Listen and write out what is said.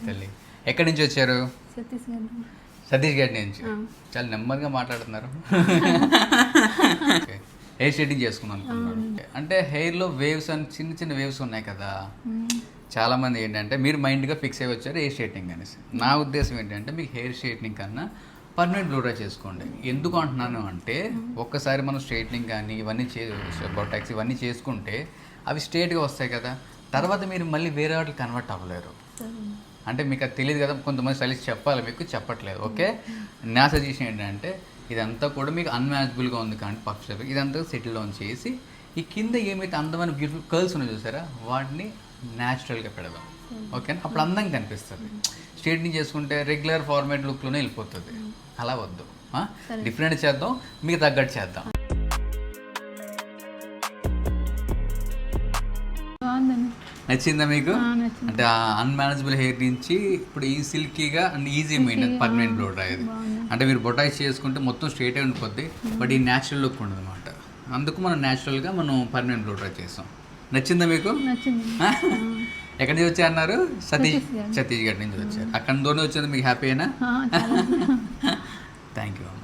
తల్లి. ఎక్కడి నుంచి వచ్చారు? సతీష్గఢ్ నుంచి. ఆ. చాలా నెమ్మదిగా మాట్లాడుతున్నారు. హెయిర్ స్ట్రైటింగ్ చేసుకున్నాను అనుకున్నాను. అంటే హెయిర్లో వేవ్స్ అని చిన్న చిన్న వేవ్స్ ఉన్నాయి కదా, చాలామంది ఏంటంటే మీరు మైండ్గా ఫిక్స్ అయ్యి వచ్చారు హెయిర్ స్ట్రైట్నింగ్ అనేసి. నా ఉద్దేశం ఏంటంటే మీకు హెయిర్ స్ట్రైట్నింగ్ కన్నా పర్మనెంట్ బ్లో డ్రై చేసుకోండి. ఎందుకు అంటున్నాను అంటే ఒక్కసారి మనం స్ట్రైట్నింగ్ కానీ ఇవన్నీ బొటాక్స్ ఇవన్నీ చేసుకుంటే అవి స్ట్రైట్గా వస్తాయి కదా, తర్వాత మీరు మళ్ళీ వేరే వాటికి కన్వర్ట్ అవ్వలేరు. అంటే మీకు అది తెలియదు కదా, కొంతమంది స్టైలిస్ట్ చెప్పాలి, మీకు చెప్పట్లేదు. ఓకే, నా సజెషన్ ఏంటంటే ఇదంతా కూడా మీకు అన్మ్యాచబుల్గా ఉంది కానీ పక్ష ఇదంతా సెటిల్ డౌన్ చేసి ఈ కింద ఏమైతే అందమైన బ్యూటిఫుల్ కర్ల్స్ ఉన్నాయో చూసారా, వాటిని న్యాచురల్గా పెడదాం. ఓకేనా, అప్పుడు అందంగా కనిపిస్తుంది. స్ట్రైట్నింగ్ చేసుకుంటే రెగ్యులర్ ఫార్మాట్ లుక్లోనే వెళ్ళిపోతుంది. అలా వద్దు, డిఫరెంట్ చేద్దాం, మీకు తగ్గట్టు చేద్దాం. నచ్చిందా మీకు? అంటే ఆ అన్మేనేజబుల్ హెయిర్ నుంచి ఇప్పుడు ఈ సిల్కీగా and easy maintain permanent blow dry. అది అంటే మీరు బొటాక్స్ చేసుకుంటే మొత్తం స్ట్రైట్ అయి ఉండిపోద్ది, బట్ ఈ న్యాచురల్ లుక్ ఉండదు అనమాట. అందుకు మనం న్యాచురల్గా మనం పర్మనెంట్ బ్లో డ్రై చేస్తాం. నచ్చిందా మీకు? ఎక్కడి నుంచి వచ్చారు అన్నారు? ఛత్తీస్గఢ్ నుంచి వచ్చారు. అక్కడ దూరం వచ్చింది, మీకు హ్యాపీ అయినా? థ్యాంక్ యూ అమ్మ.